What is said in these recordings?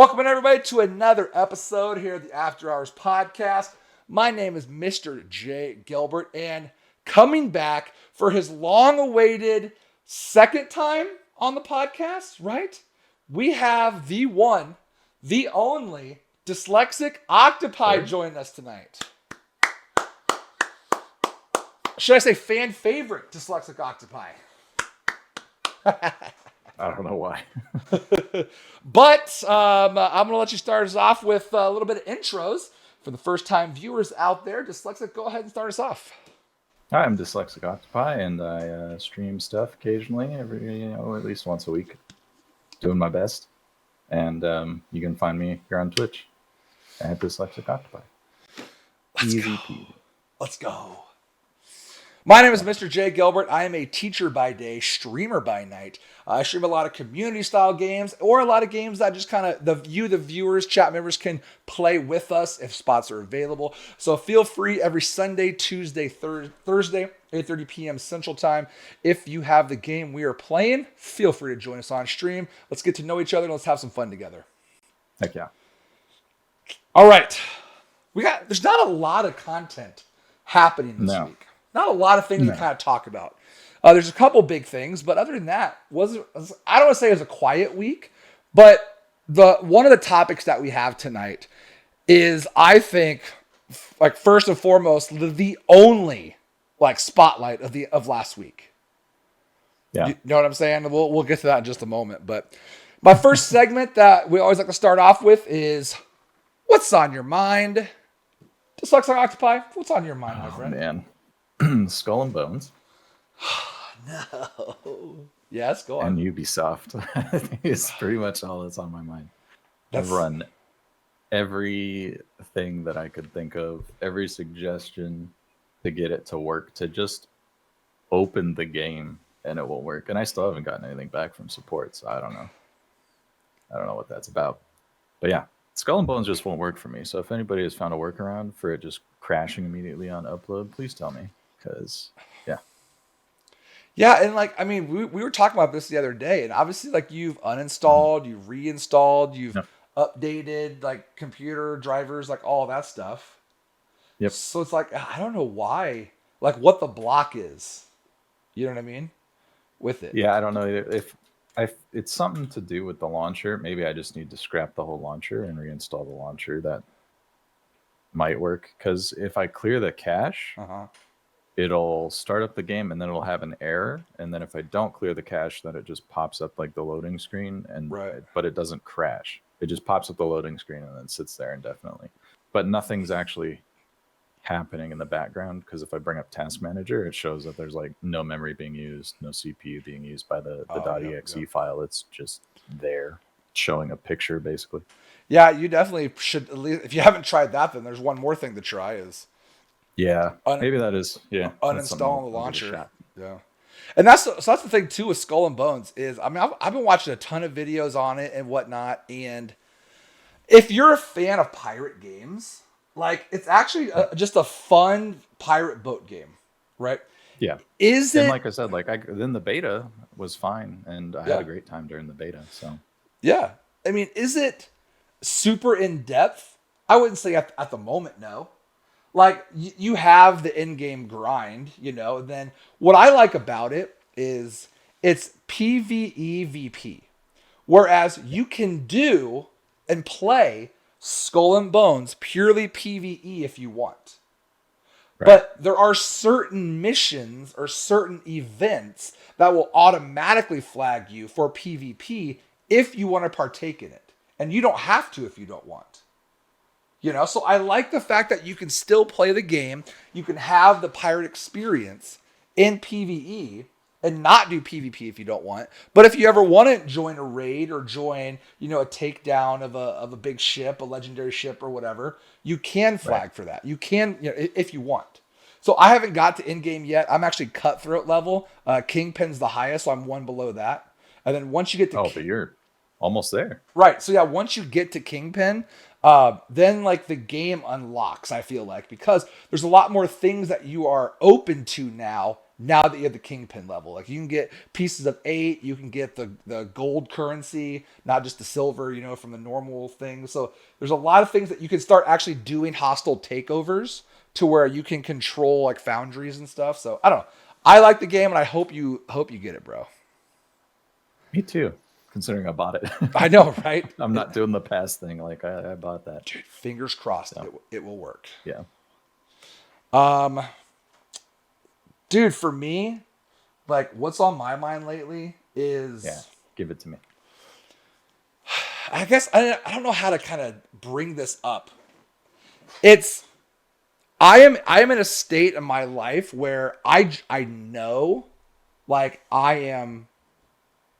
Welcome everybody to another episode here of the After Hours Podcast. My name is MrJ Gilbert, and coming back for his long-awaited second time on the podcast, right? We have the one, the only DyslexicOctopi joining us tonight. Should I say fan favorite DyslexicOctopi? I don't know why. But I'm going to let you start us off with a little bit of intros for the first-time viewers out there. Dyslexic, go ahead and start us off. Hi, I'm DyslexicOctopi, and I stream stuff occasionally, at least once a week. Doing my best. And you can find me here on Twitch at DyslexicOctopi. Easy peasy. Let's go. My name is MrJ Gilbert. I am a teacher by day, streamer by night. I stream a lot of community-style games or a lot of games that just kind of the viewers, chat members can play with us if spots are available. So feel free every Sunday, Tuesday, Thursday, 8:30 p.m. Central Time. If you have the game we are playing, feel free to join us on stream. Let's get to know each other and let's have some fun together. Heck yeah. All right. There's not a lot of content happening this week. Not a lot of things to kind of talk about. There's a couple big things, but other than that, I don't want to say it was a quiet week, but one of the topics that we have tonight is, I think, like first and foremost, the only like spotlight of last week. Yeah. You know what I'm saying? We'll get to that in just a moment. But my first segment that we always like to start off with is, what's on your mind? DyslexicOctopi, what's on your mind, my friend? Man. Skull and Bones. No. Yes, go on. And Ubisoft. It's pretty much all that's on my mind. I've run everything that I could think of, every suggestion to get it to work, to just open the game, and it won't work. And I still haven't gotten anything back from support, so I don't know. I don't know what that's about. But yeah, Skull and Bones just won't work for me. So if anybody has found a workaround for it just crashing immediately on upload, please tell me. Because, yeah, and like, I mean, we were talking about this the other day, and obviously, like, you've uninstalled, you've reinstalled, you've updated, like, computer drivers, like, all that stuff. Yep. So it's like, I don't know why, like, what the block is. You know what I mean? With it. Yeah, I don't know if it's something to do with the launcher. Maybe I just need to scrap the whole launcher and reinstall the launcher. That might work, because if I clear the cache, it'll start up the game and then it'll have an error. And then if I don't clear the cache, then it just pops up like the loading screen, but it doesn't crash. It just pops up the loading screen and then sits there indefinitely. But nothing's actually happening in the background, because if I bring up Task Manager, it shows that there's like no memory being used, no CPU being used by the .exe file. It's just there showing a picture basically. Yeah, you definitely should, at least, if you haven't tried that, then there's one more thing to try is maybe that is uninstalling the launcher. Yeah, and that's the thing too with Skull and Bones is, I mean, I've been watching a ton of videos on it and whatnot, and if you're a fan of pirate games, like, it's actually just a fun pirate boat game, right? Yeah. And like I said, then the beta was fine, and I had a great time during the beta. So yeah, I mean, is it super in depth? I wouldn't say at the moment, no. Like, you have the in-game grind, then what I like about it is it's PvE VP. Whereas you can do and play Skull and Bones purely PvE if you want. Right. But there are certain missions or certain events that will automatically flag you for PvP if you want to partake in it. And you don't have to if you don't want. So I like the fact that you can still play the game. You can have the pirate experience in PvE and not do PvP if you don't want. But if you ever want to join a raid or join, a takedown of a big ship, a legendary ship or whatever, you can flag for that. You can, if you want. So I haven't got to in-game yet. I'm actually cutthroat level. Kingpin's the highest, so I'm one below that. And then once you get to... but you're almost there. Right. So yeah, once you get to Kingpin, then like the game unlocks, I feel like, because there's a lot more things that you are open to now now that you have the kingpin level. Like you can get pieces of 8, you can get the gold currency, not just the silver, from the normal thing. So there's a lot of things that you can start actually doing hostile takeovers to where you can control like foundries and stuff. So I don't know. I like the game and I hope you get it, bro. Me too, considering I bought it. I know, right? I'm not doing the pass thing. Like I bought that. Dude, fingers crossed So, it will work. yeah. Um, dude, for me, like what's on my mind lately is Yeah. Give it to me. I guess I don't know how to kind of bring this up. It's I am in a state in my life where I know like I am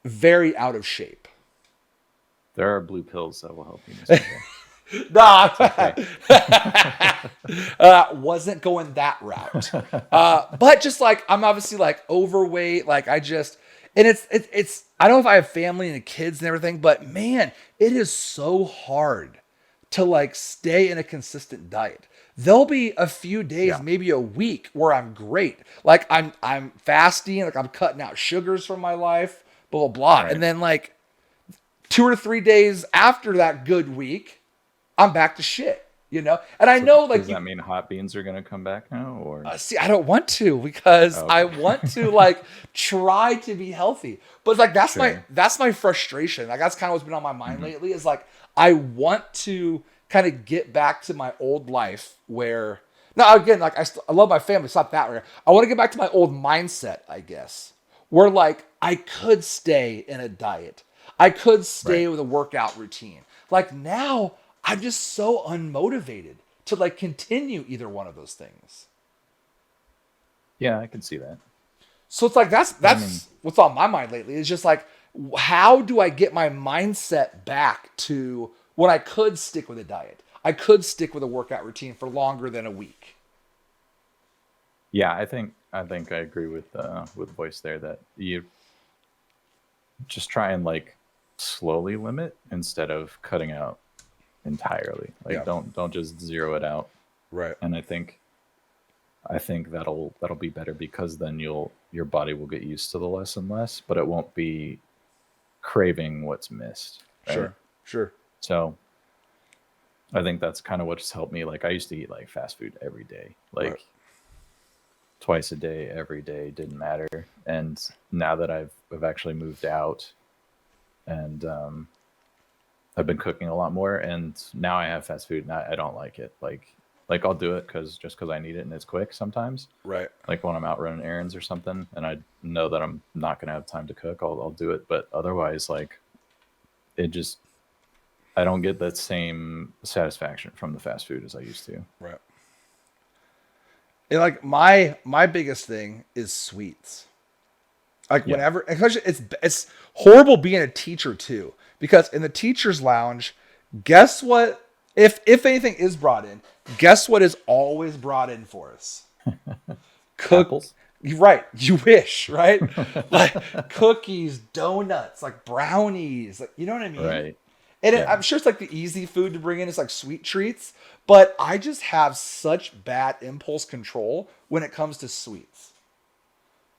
very out of shape. There are blue pills that will help you, Mr. J. Nah, Okay. wasn't going that route. But just like I'm obviously like overweight, like and it's I don't know if I have family and kids and everything, but man, it is so hard to like stay in a consistent diet. There'll be a few days, Yeah. maybe a week, where I'm great. Like I'm fasting, like I'm cutting out sugars from my life, blah blah blah. Right. And then like 2 or 3 days after that good week, I'm back to shit, And I So know, like, does that mean hot beans are gonna come back now, or? see, I don't want to because Oh, I okay. want to like try to be healthy. But like Sure. that's my frustration. Like that's kind of what's been on my mind Mhm. lately. Is like I want to kind of get back to my old life where now again, like I love my family. It's not that way. I want to get back to my old mindset, I guess, where like I could stay in a diet. I could stay Right. with a workout routine. Like now, I'm just so unmotivated to like continue either one of those things. Yeah, I can see that. So it's like that's I mean, that's what's on my mind lately. Is just like how do I get my mindset back to when I could stick with a diet? I could stick with a workout routine for longer than a week. yeah, I think I agree with voice there that you just try and like slowly limit instead of cutting out entirely. Like Yeah. don't just zero it out. Right. And I think that'll be better because then your body will get used to the less and less, but it won't be craving what's missed, right? Sure. Sure. So I think that's kind of what's helped me. Like I used to eat like fast food every day, Right. like twice a day, every day, didn't matter. And now that I've actually moved out and I've been cooking a lot more, and now I have fast food, and I don't like it. Like I'll do it because I need it and it's quick sometimes. Right. Like when I'm out running errands or something, and I know that I'm not gonna have time to cook, I'll do it. But otherwise, like it just I don't get that same satisfaction from the fast food as I used to. Right. And like my biggest thing is sweets. Like Yeah. whenever, especially it's horrible being a teacher too, because in the teachers lounge, guess what? If anything is brought in, guess what is always brought in for us? Cook. Apples. You're right. You wish, right? Like cookies, donuts, like brownies, like you know what I mean? Right. And Yeah. I'm sure it's like the easy food to bring in. It's like sweet treats, but I just have such bad impulse control when it comes to sweets.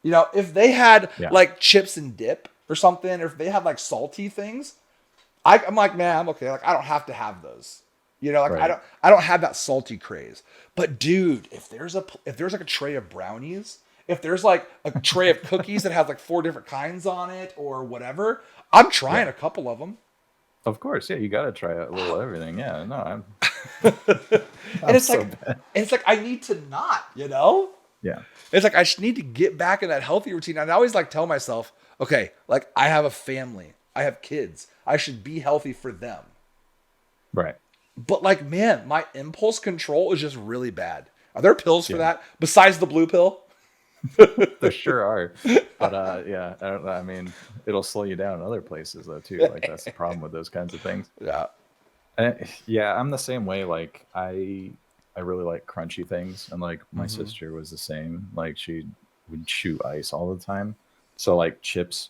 If they had Yeah. like chips and dip or something, or if they had like salty things, I'm like, man, I'm okay. Like I don't have to have those. Like I Right. don't have that salty craze. But dude, if there's like a tray of brownies, if there's like a tray of cookies that has like 4 different kinds on it or whatever, I'm trying Yeah. a couple of them. Of course. Yeah. You got to try a little everything. Yeah. No, And I'm it's so like bad. I need to not. Yeah. It's like I just need to get back in that healthy routine. And I always like tell myself, okay, like I have a family, I have kids, I should be healthy for them. Right. But like, man, my impulse control is just really bad. Are there pills for Yeah. that besides the blue pill? There sure are. But yeah, I mean, it'll slow you down in other places though too. Like that's the problem with those kinds of things. Yeah. Yeah, I'm the same way. Like I really like crunchy things, and like my sister was the same. Like she would chew ice all the time. So like chips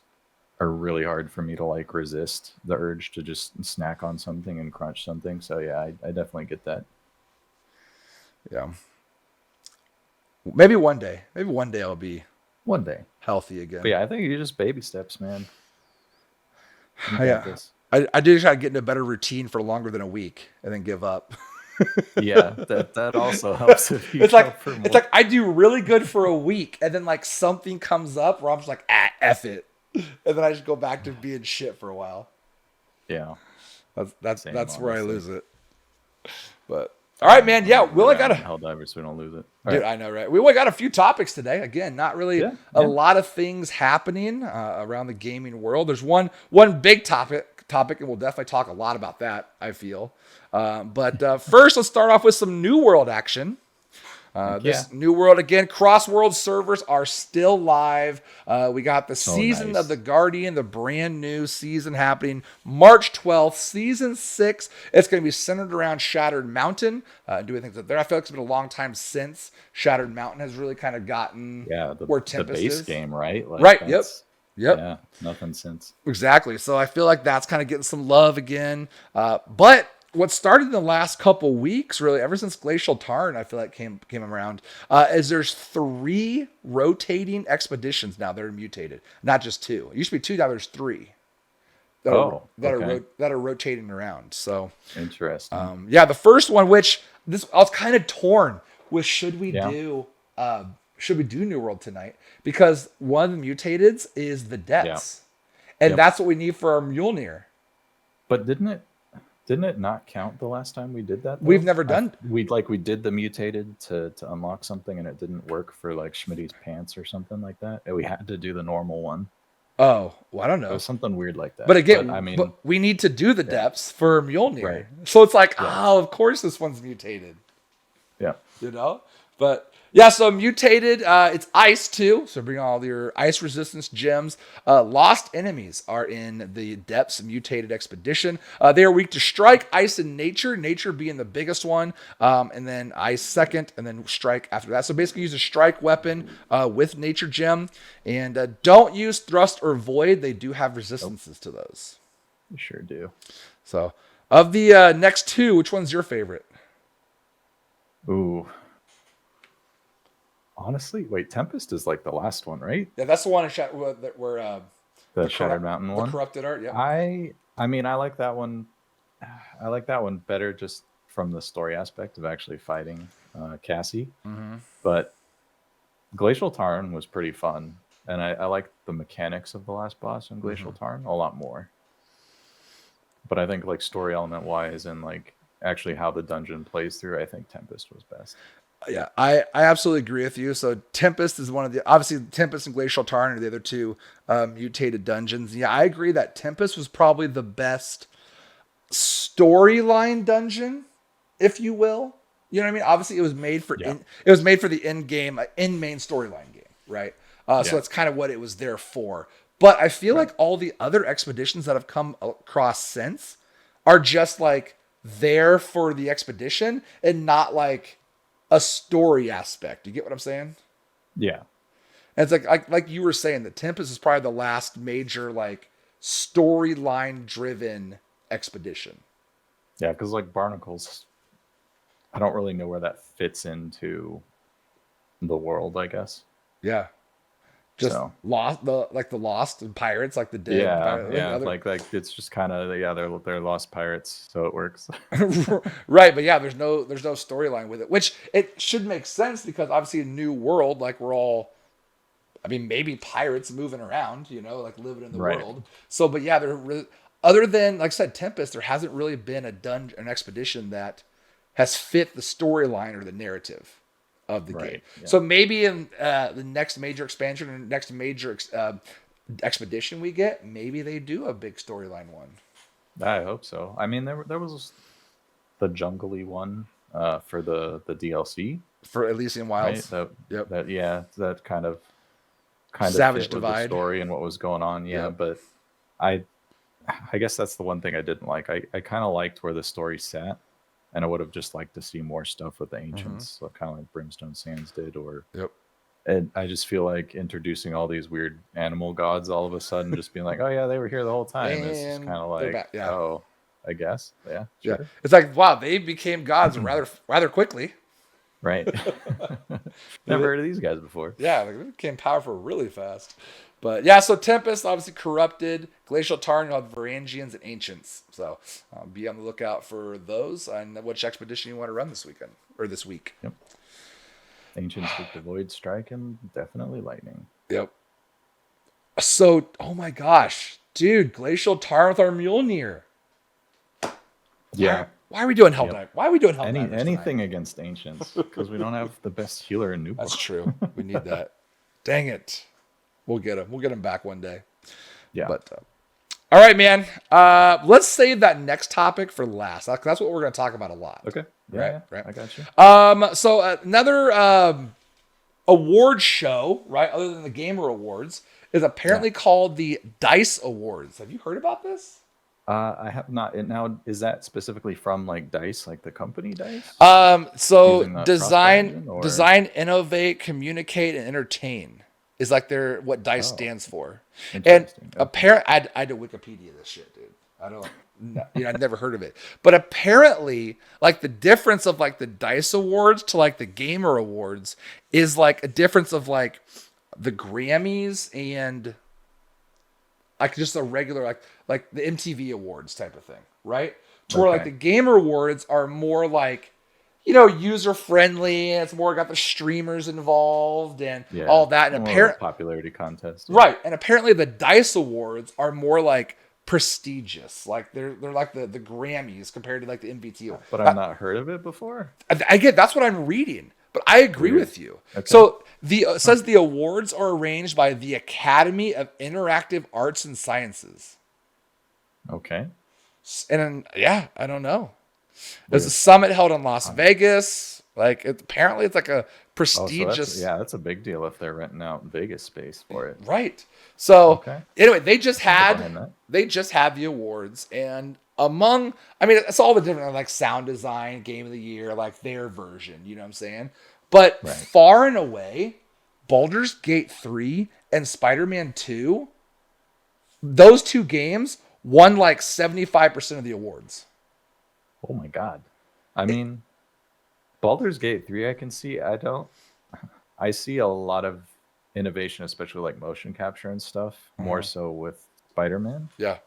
are really hard for me to like resist the urge to just snack on something and crunch something. So yeah, I definitely get that. Yeah. Maybe one day. Maybe one day I'll be One day. healthy again. But yeah, I think you just baby steps, man. You got Yeah, this. I do try to get into a better routine for longer than a week and then give up. Yeah, that also helps if you it's go like for it's more. like I do really good for a week, and then like something comes up where I'm just like, f it, and then I just go back to being shit for a while. Yeah, same, That's where I honestly. lose it. But all right, man. I'm Yeah, gonna we go only down got in a Helldivers so we don't lose it. All dude. right. I know, right? We only got a few topics today. Again, not really Yeah, a yeah. lot of things happening around the gaming world. There's one big topic, and we'll definitely talk a lot about that. I feel. But first, let's start off with some New World action. Heck yeah. This New World again, cross world servers are still live. We got the So season of the nice. Guardian, the brand new season happening March 12th, season 6. It's going to be centered around Shattered Mountain. Doing things up there. I feel like it's been a long time since Shattered Mountain has really kind of gotten Yeah, where the Tempest base is. game, right? Like Right. Yep. that's Yep. yeah, nothing since. Exactly. So I feel like that's kind of getting some love again. But what started in the last couple weeks, really, ever since Glacial Tarn, I feel like came around, is there's 3 rotating expeditions now that are mutated, not just 2. It used to be 2, now there's 3 Oh, okay. that are rotating around. So Interesting. yeah, the first one, which this I was kind of torn with, Yeah. should we do New World tonight? Because one of the mutateds is the Yeah. depths. And Yep. that's what we need for our Mjolnir. But didn't it not count the last time we did that We've though? never done. We did the mutated to unlock something and it didn't work for like Schmitty's pants or something like that. And we had to do the normal one. Oh, well, I don't It know. was something weird like But that. But I again, mean, but we need to do the yeah. depths for Mjolnir. Right. So it's like, Yeah. oh, of course this one's mutated. Yeah. You know? But yeah, so mutated, it's ice too. So bring all your ice resistance gems. Lost enemies are in the depths mutated expedition. They are weak to strike, ice, and nature. Nature being the biggest one, and then ice second, and then strike after that. So basically, use a strike weapon with nature gem, and don't use thrust or void. They do have Nope. resistances to those. We sure do. So of the next 2, which one's your favorite? Ooh. Honestly, wait, Tempest is like the last one, right? Yeah, that's the one where The Shattered Mountain the one. corrupted art. Yeah. I mean, I like that one. I like that one better just from the story aspect of actually fighting Cassie. Mm-hmm. But Glacial Tarn was pretty fun, and I like the mechanics of the last boss in Glacial Tarn a lot more. But I think like story element wise and like actually how the dungeon plays through, I think Tempest was best. Yeah, I absolutely agree with you. So Tempest is one of the, obviously Tempest and Glacial Tarn are the other 2 mutated dungeons. Yeah, I agree that Tempest was probably the best storyline dungeon, if you will. You know what I mean? Obviously, it was made for Yeah. it was made for the in game, in main storyline game, right? So Yeah. that's kind of what it was there for. But I feel Right. like all the other expeditions that have come across since are just like there for the expedition and not like a story aspect. You get what I'm saying? Yeah. And it's like you were saying, that Tempest is probably the last major like storyline driven expedition. Yeah, because like Barnacles, I don't really know where that fits into the world, I guess. Yeah. Just So lost the lost and pirates, like the dead yeah, pirate, yeah, other like it's just kind of yeah, they're lost pirates, so it works. right. But yeah, there's no storyline with it, which it should make sense because obviously a new world, like we're all, I mean, maybe pirates moving around, like living in the Right. world. So, but yeah, other than like I said, Tempest, there hasn't really been an expedition that has fit the storyline or the narrative of the game. Right. Yeah. So maybe in the next major expansion or next major expedition we get, maybe they do a big storyline one. I hope so. I mean, there was the jungly one for the DLC, For Elysian right? Wilds. Yep. That yeah, that kind of Savage fit with the Divide. story and what was going on. Yeah, Yep. but I I guess that's the one thing I didn't like. I kind of liked where the story sat, and I would have just liked to see more stuff with the ancients, so kind of like Brimstone Sands did. Or Yep. and I just feel like introducing all these weird animal gods all of a sudden, just being like, oh yeah, they were here the whole time. It's just And kind of they're like, back. Yeah. oh, I guess, yeah, Yeah. sure, It's like, wow, they became gods rather quickly. Right. Never heard of these guys before. Yeah, like, they became powerful really fast. But yeah, so Tempest obviously corrupted. Glacial Tarn, you'll have Varangians and Ancients. So be on the lookout for those and which expedition you want to run this weekend or this week. Yep. Ancients with the Void Strike and definitely Lightning. Yep. So, oh my gosh, dude, Glacial Tarn with our Mjolnir. Yeah. Why are we doing Helldivers? Why are we doing Helldivers? Anything tonight? against Ancients because we don't have the best healer in New World. That's true. We need that. Dang it. We'll get him. We'll get him back one day. Yeah. But all right, man. Let's save that next topic for last. That's what we're going to talk about a lot. Okay. Yeah, right. I got you. So another award show, right, other than the Gamer Awards, is apparently called the D.I.C.E Awards. Have you heard about this? I have not. Now, is that specifically from like DICE, like the company DICE? So design, innovate, communicate, and entertain is like what DICE stands for. And apparently, I had to Wikipedia this shit, dude. I'd never heard of it. But apparently, like the difference of like the DICE Awards to like the Gamer Awards is like a difference of like the Grammys and like just a regular like the MTV Awards type of thing, right? To where like the Gamer Awards are more like, user friendly, and it's more got the streamers involved and all that, and apparently popularity contest, right? And apparently the DICE Awards are more like prestigious, like they're like the Grammys compared to like the MVT. But I've not heard of it before. I get that's what I'm reading. But I agree with you. Okay. So it says the awards are arranged by the Academy of Interactive Arts and Sciences. Okay. And I don't know. There's a summit held in Las Vegas. Like apparently it's like a prestigious. That's a big deal if they're renting out Vegas space for it. Right. So anyway, they just had the awards, and it's all the different like sound design, game of the year, like their version, you know what I'm saying? But far and away, Baldur's Gate 3 and Spider-Man 2, those two games won like 75% of the awards. Oh my God. I mean, Baldur's Gate 3 I can see. I see a lot of innovation, especially like motion capture and stuff, more so with Spider-Man. Yeah.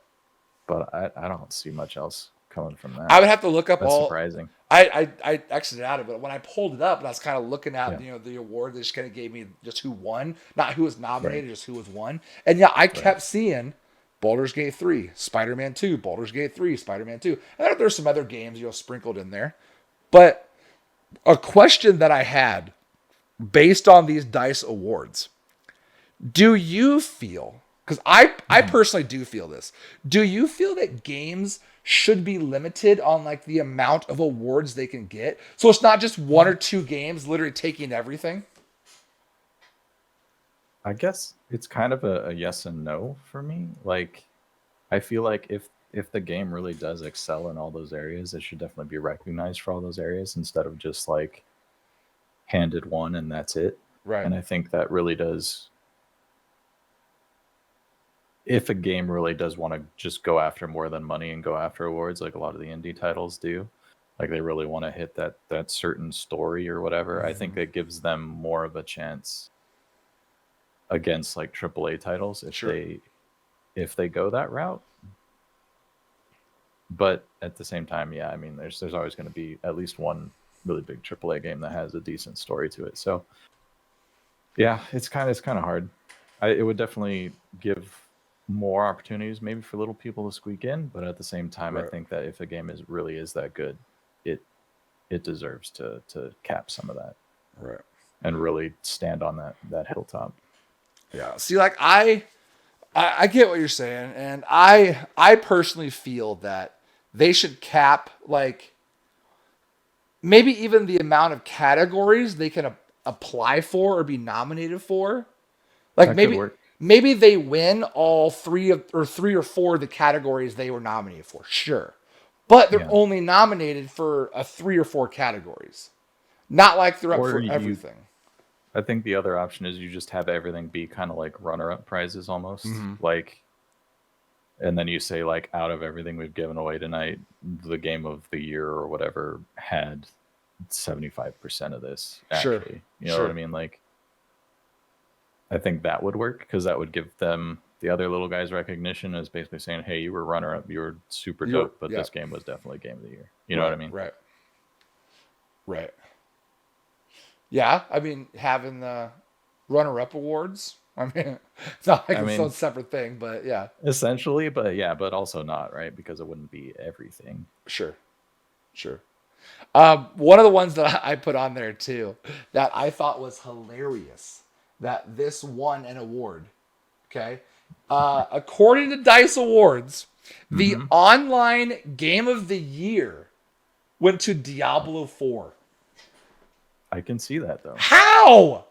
But I don't see much else coming from that. I would have to look up That's surprising. I exited out of it. When I pulled it up and I was kind of looking at the award, they just kind of gave me just who won, not who was nominated, just who was won. And I kept seeing Baldur's Gate 3, Spider-Man 2, Baldur's Gate 3, Spider-Man 2. And there's some other games sprinkled in there. But a question that I had based on these DICE awards, do you feel, because I personally do feel this, do you feel that games should be limited on like the amount of awards they can get? So it's not just one or two games literally taking everything? I guess it's kind of a yes and no for me. Like, I feel like if the game really does excel in all those areas, it should definitely be recognized for all those areas instead of just like handed one and that's it. Right. And I think that really does, if a game really does want to just go after more than money and go after awards, like a lot of the indie titles do, like they really want to hit that certain story or whatever, I think that gives them more of a chance against like AAA titles if they go that route. But at the same time, I mean, there's always going to be at least one really big AAA game that has a decent story to it. So yeah, it's kind of hard. It would definitely give more opportunities maybe for little people to squeak in, but at the same time, I think that if a game really is that good, it deserves to cap some of that, right, and really stand on that hilltop. Yeah. See, like I get what you're saying, and I personally feel that they should cap like maybe even the amount of categories they can apply for or be nominated for. Like maybe they win all three or four of the categories they were nominated for. Sure. But they're only nominated for 3 or 4 categories. Not like they're up for everything. I think the other option is you just have everything be kind of like runner-up prizes almost. Like, and then you say like, out of everything we've given away tonight, the game of the year or whatever had 75% of this, Sure. actually. You know what I mean? Like, I think that would work because that would give them the other little guys recognition as basically saying, hey, you were runner up, you were super dope, but this game was definitely game of the year. You know what I mean? Right. Yeah, I mean, having the runner-up awards. I mean, it's not like its own separate thing, but yeah. Essentially, but also not, right? Because it wouldn't be everything. Sure. One of the ones that I put on there too that I thought was hilarious that this won an award. Okay. According to DICE Awards, the online game of the year went to Diablo 4. I can see that though. How?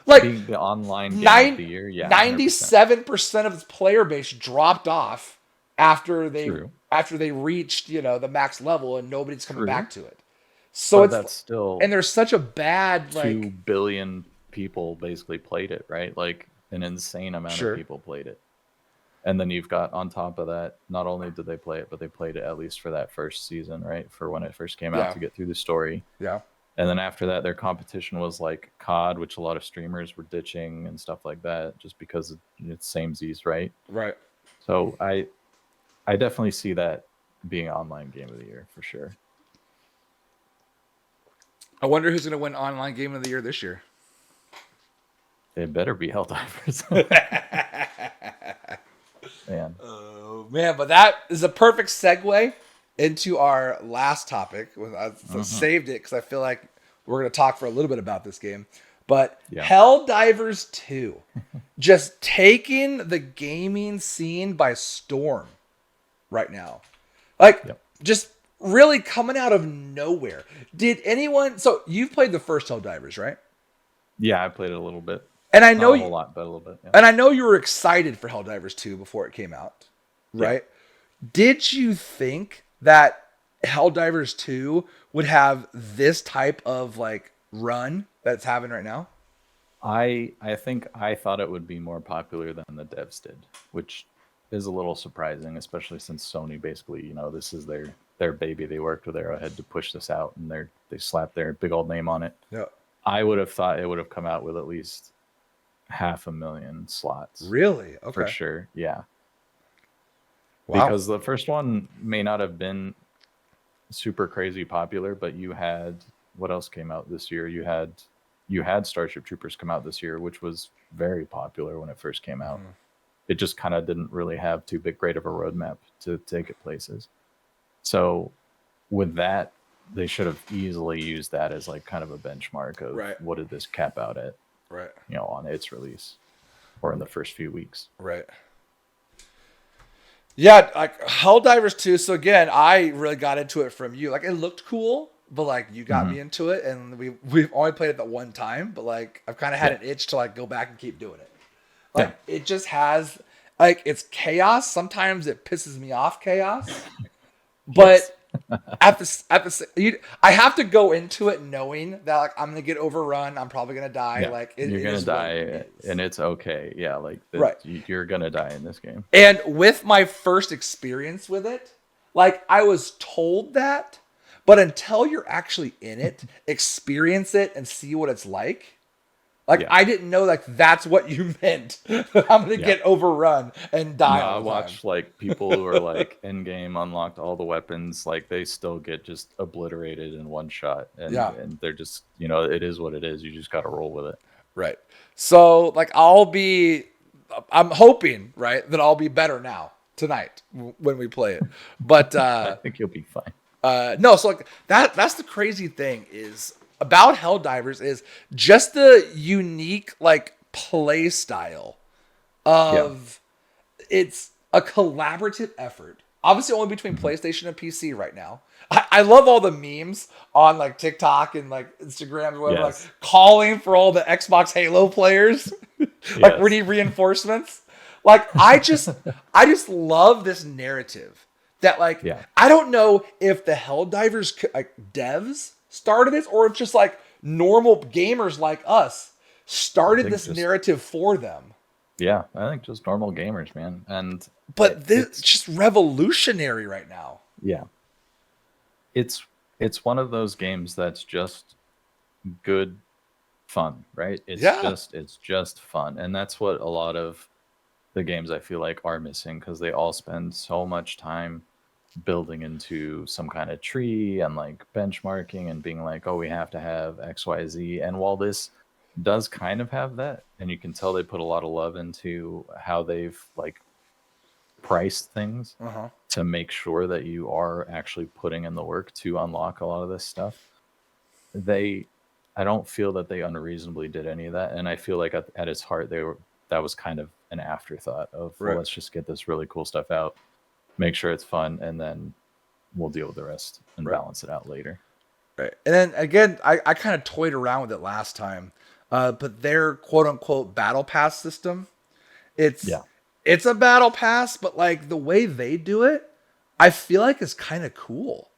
Like being the online game of the year, yeah. 97% of its player base dropped off after they reached, the max level and nobody's coming back to it. So but that's still, and there's such a bad 2 billion people basically played it, right? Like an insane amount of people played it. And then you've got on top of that, not only did they play it, but they played it at least for that first season, right? For when it first came out to get through the story. Yeah. And then after that, their competition was like COD, which a lot of streamers were ditching and stuff like that, just because it's samesies, right? Right. So I definitely see that being online game of the year for sure. I wonder who's going to win online game of the year this year. It better be Helldivers. Man. Oh man, but that is a perfect segue into our last topic. I saved it because I feel like we're going to talk for a little bit about this game. But Helldivers 2, just taking the gaming scene by storm right now. Just really coming out of nowhere. Did anyone... So you've played the first Helldivers, right? Yeah, I played it a little bit. And I know not a whole lot, but a little bit. Yeah. And I know you were excited for Helldivers 2 before it came out, right? Yeah. Did you think that Helldivers 2 would have this type of run that's having right now? I think I thought it would be more popular than the devs did, which is a little surprising, especially since Sony basically, this is their baby. They worked with Arrowhead to push this out, and they slapped their big old name on it. Yeah. I would have thought it would have come out with at least 500,000 slots. Really? Okay. For sure. Yeah. Wow. Because the first one may not have been super crazy popular, but you had, what else came out this year? You had Starship Troopers come out this year, which was very popular when it first came out. It just kind of didn't really have too great of a roadmap to take it places. So with that, they should have easily used that as kind of a benchmark of what did this cap out at? Right. On its release or in the first few weeks. Right. Yeah, Helldivers 2. So again, I really got into it from you. It looked cool, but you got me into it, and we've only played it that one time, but I've kind of had an itch to go back and keep doing it. It just has it's chaos. Sometimes it pisses me off, chaos. But I have to go into it knowing that I'm gonna get overrun. I'm probably gonna die. Yeah. You're gonna die, and it's okay. Yeah, you're gonna die in this game. And with my first experience with it, I was told that, but until you're actually in it, experience it, and see what it's like. I didn't know that's what you meant. I'm gonna get overrun and die. I watch people who are end game unlocked all the weapons, they still get just obliterated in one shot, and they're just it is what it is. You just got to roll with it. Right. So I'm hoping that I'll be better now tonight when we play it, but I think you'll be fine. No, so that's the crazy thing is about Helldivers is just the unique play style of it's a collaborative effort. Obviously only between PlayStation and PC right now. I love all the memes on TikTok and Instagram or whatever, calling for all the Xbox Halo players. We need reinforcements. I just love this narrative that I don't know if the Helldivers devs started this or if just normal gamers like us started this narrative for them. Yeah, I think just normal gamers, man. But it's just revolutionary right now. Yeah. It's It's one of those games that's just good fun, right? Yeah. It's just fun. And that's what a lot of the games I feel like are missing, because they all spend so much time building into some kind of tree and like benchmarking and being like, oh, we have to have XYZ. And while this does kind of have that, and you can tell they put a lot of love into how they've like priced things Uh-huh. to make sure that you are actually putting in the work to unlock a lot of this stuff. They, I don't feel that they unreasonably did any of that. And I feel like at its heart, that was kind of an afterthought of, well, Right. let's just get this really cool stuff out, make sure it's fun, and then we'll deal with the rest and Right. balance it out later. Right. And then again, I kind of toyed around with it last time. But their quote unquote battle pass system, it's Yeah. it's a battle pass, but like the way they do it, I feel like is kind of cool.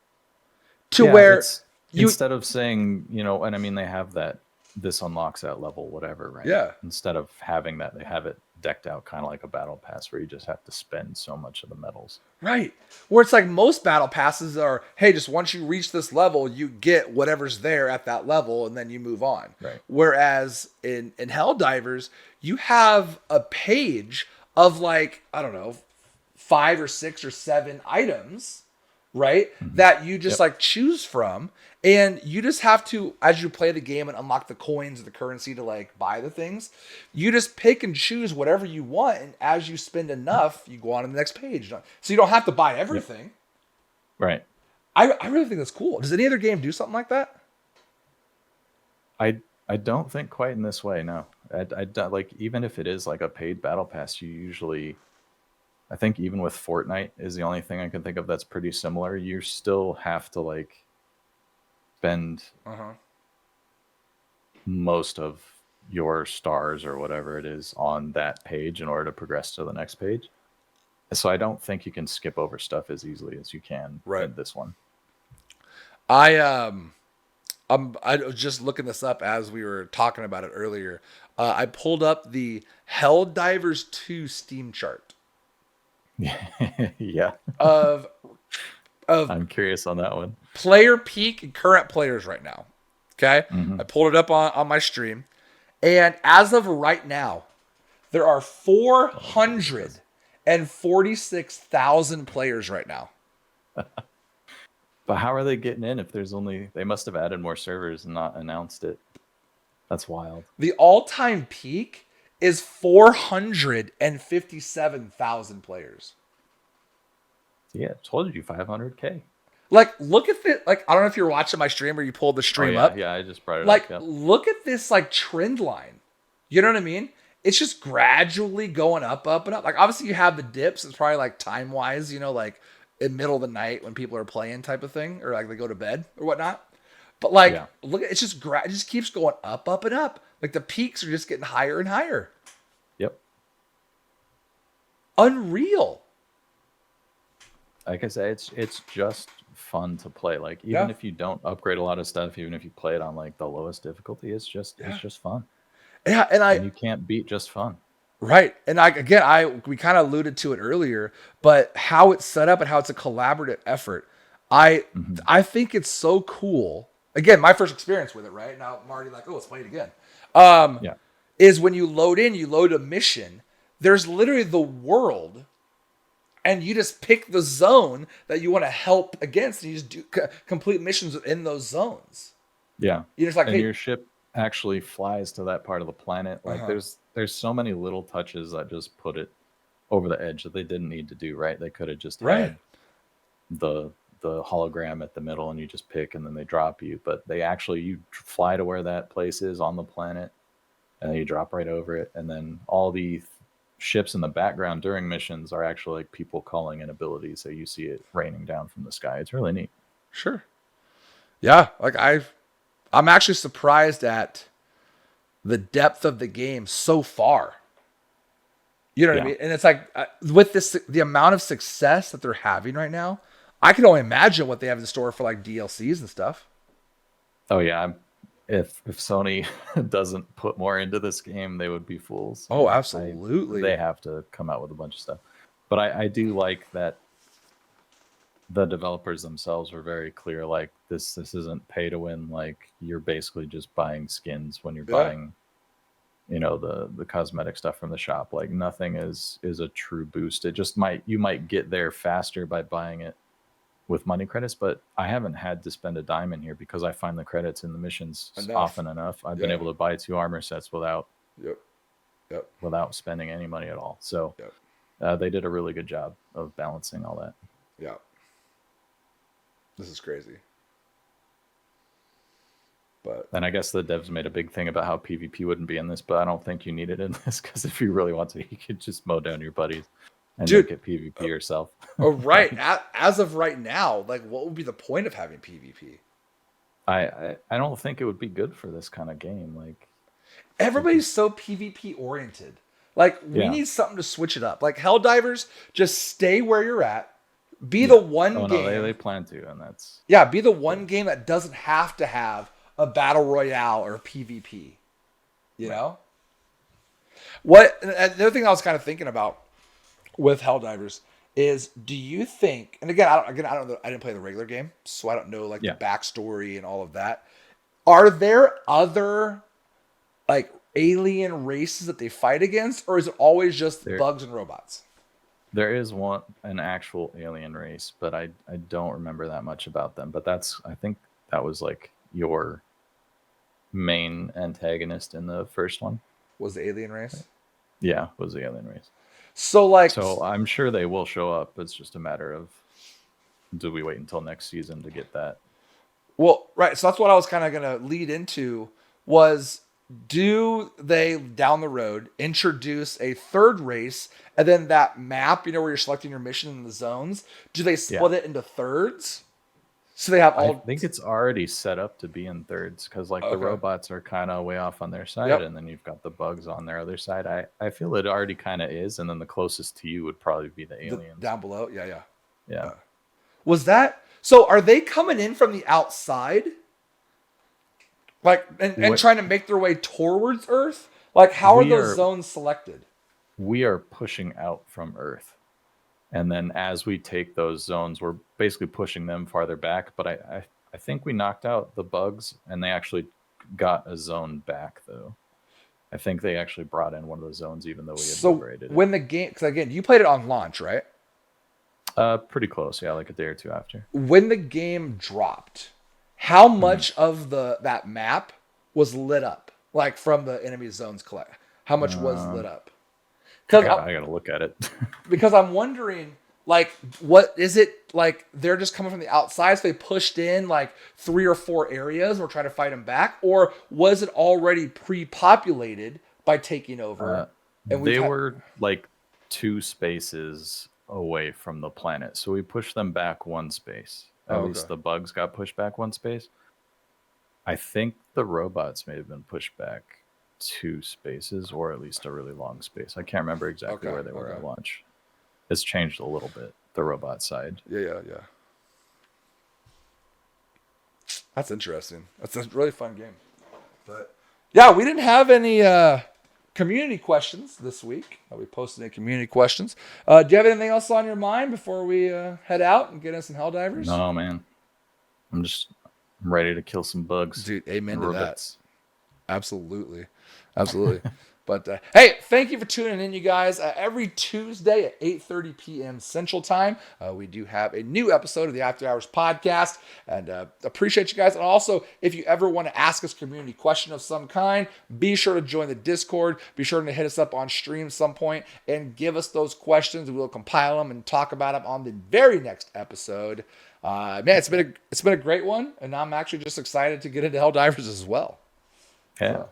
To Yeah, where it's you instead of saying, and I mean, they have that, this unlocks that level, whatever, right? yeah. Instead of having that, they have it decked out kind of like a battle pass where you just have to spend so much of the medals. Right. Where it's like most battle passes are, hey, just once you reach this level, you get whatever's there at that level and then you move on. Right. Whereas in Helldivers, you have a page of like, I don't know, 5 or 6 or 7 items, right? Mm-hmm. That you just Yep. like choose from. And you just have to, as you play the game and unlock the coins or the currency to like buy the things, you just pick and choose whatever you want. And as you spend enough, you go on to the next page. So you don't have to buy Yep. everything. Right. I really think that's cool. Does any other game do something like that? I don't think quite in this way. No, like, even if it is like a paid battle pass, you usually, I think even with Fortnite is the only thing I can think of that's pretty similar. You still have to like spend Uh-huh. most of your stars or whatever it is on that page in order to progress to the next page. So I don't think you can skip over stuff as easily as you can Right. in this one. I I was just looking this up as we were talking about it earlier. I pulled up the Helldivers 2 Steam chart Yeah, of of I'm curious on that one. player peak and current players right now. Okay? Mm-hmm. I pulled it up on my stream. And as of right now, there are Oh, Jesus. 446,000 players right now. But how are they getting in if there's only, they must have added more servers and not announced it. That's wild. The all-time peak is 457,000 players. Yeah, told you 500K. Like, look at this. Like, I don't know if you're watching my stream or you pulled the Oh stream yeah, up. yeah. I just brought it Like, up. Yep. look at this like trend line. You know what I mean? It's just gradually going up, up, and up. Like, obviously, you have the dips. It's probably like time wise, like in middle of the night when people are playing type of thing, or like they go to bed or whatnot. But like, Yeah. look, it's just it just keeps going up, up, and up. Like the peaks are just getting higher and higher. Yep. Unreal. Like I say, it's just fun to play. Like, even Yeah. if you don't upgrade a lot of stuff, even if you play it on like the lowest difficulty, it's Yeah. just fun. Yeah, and And you can't beat just fun. right. And we kind of alluded to it earlier, but how it's set up and how it's a collaborative effort. I Mm-hmm. I think it's so cool. Again, my first experience with it, right? Now I'm already like, oh, let's play it again. Um, Yeah. is when you load a mission, there's literally the world, and you just pick the zone that you want to help against, and you just do complete missions within those zones. Yeah. You're just like, And hey, your ship actually flies to that part of the planet. Like, uh-huh. there's so many little touches that just put it over the edge that they didn't need to do, right? They could have just Right. had the hologram at the middle and you just pick and then they drop you, but they actually, you fly to where that place is on the planet and then you drop right over it, and then all the ships in the background during missions are actually like people calling in abilities, so you see it raining down from the sky. It's really neat. Sure. Yeah, like I'm actually surprised at the depth of the game so far. You know what I Yeah. mean? And it's like with the amount of success that they're having right now, I can only imagine what they have in store for like DLCs and stuff. Oh yeah, if Sony doesn't put more into this game, they would be fools. Oh, They absolutely. have to come out with a bunch of stuff. But I do like that the developers themselves were very clear, like this isn't pay to win. Like you're basically just buying skins when you're Yeah. buying, the cosmetic stuff from the shop. Like nothing is a true boost. It just you might get there faster by buying it with money credits, but I haven't had to spend a dime in here because I find the credits in the missions Enough. often enough. I've been Yeah. able to buy 2 armor sets without Yep. spending any money at all. So Yep. they did a really good job of balancing all that. Yeah. This is crazy. But And I guess the devs made a big thing about how PvP wouldn't be in this, but I don't think you need it in this because if you really want to, you could just mow down your buddies and dude, make it PvP yourself. oh, right. As of right now, like, what would be the point of having PvP? I don't think it would be good for this kind of game. Like Everybody's so PvP oriented. Like, we need something to switch it up. Like, Helldivers, just stay where you're at. Be the one game. No, they plan to, and that's be the one game that doesn't have to have a battle royale or PvP. You know? What and the other thing I was kind of thinking about with Helldivers is, do you think? And again, I don't know. I didn't play the regular game, so I don't know the backstory and all of that. Are there other like alien races that they fight against, or is it always just bugs and robots? There is an actual alien race, but I don't remember that much about them. But I think that was like your main antagonist in the first one. Was the alien race? Yeah, was the alien race. So I'm sure they will show up. It's just a matter of, do we wait until next season to get that? Well, right. So that's what I was kind of going to lead into was, do they down the road introduce a third race, and then that map, where you're selecting your mission in the zones, do they split it into thirds? So they have all. I think it's already set up to be in thirds because the robots are kind of way off on their side, and then you've got the bugs on their other side. I feel it already kind of is, and then the closest to you would probably be the aliens down below. Yeah. Was that so? Are they coming in from the outside, like and trying to make their way towards Earth? Like, how are those zones selected? We are pushing out from Earth. And then as we take those zones, we're basically pushing them farther back. But I think we knocked out the bugs, and they actually got a zone back, though. I think they actually brought in one of those zones, even though we had liberated it. When the game, because again, you played it on launch, right? Pretty close, yeah, like a day or two after. When the game dropped, how much of that map was lit up, like from the enemy zones collect? How much was lit up? I gotta look at it. Because I'm wondering, like, what is it like? They're just coming from the outside, so they pushed in like 3 or 4 areas. And we're trying to fight them back, or was it already pre-populated by taking over? And they were like 2 spaces away from the planet, so we pushed them back 1 space. At least the bugs got pushed back 1 space. I think the robots may have been pushed back 2 spaces, or at least a really long space. I can't remember exactly where they were at launch. It's changed a little bit, the robot side. Yeah. That's interesting. That's a really fun game. But yeah, we didn't have any community questions this week. We posted any community questions. Do you have anything else on your mind before we head out and get in some Helldivers? No, man. I'm ready to kill some bugs. Dude, amen to that. Absolutely. But hey, thank you for tuning in, you guys. Every Tuesday at 8:30 p.m. Central Time, we do have a new episode of the After Hours podcast, and appreciate you guys. And also, if you ever want to ask us a community question of some kind, be sure to join the Discord. Be sure to hit us up on stream some point and give us those questions. We'll compile them and talk about them on the very next episode. Man, it's been a great one, and I'm actually just excited to get into Helldivers as well. Yeah.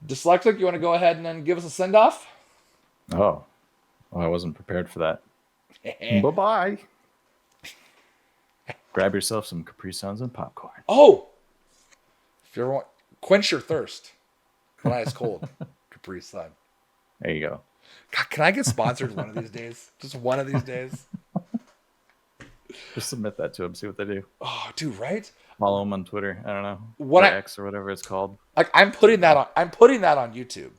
Dyslexic, you want to go ahead and then give us a send-off? Oh, I wasn't prepared for that. Bye-bye. Grab yourself some Capri Suns and popcorn. Oh! If you ever want, quench your thirst. When ice cold. Capri Sun. There you go. God, can I get sponsored one of these days? Just one of these days? Just submit that to them, see what they do. Oh, dude, right? Follow them on Twitter. I don't know. X or whatever it's called. Like, I'm putting that on YouTube.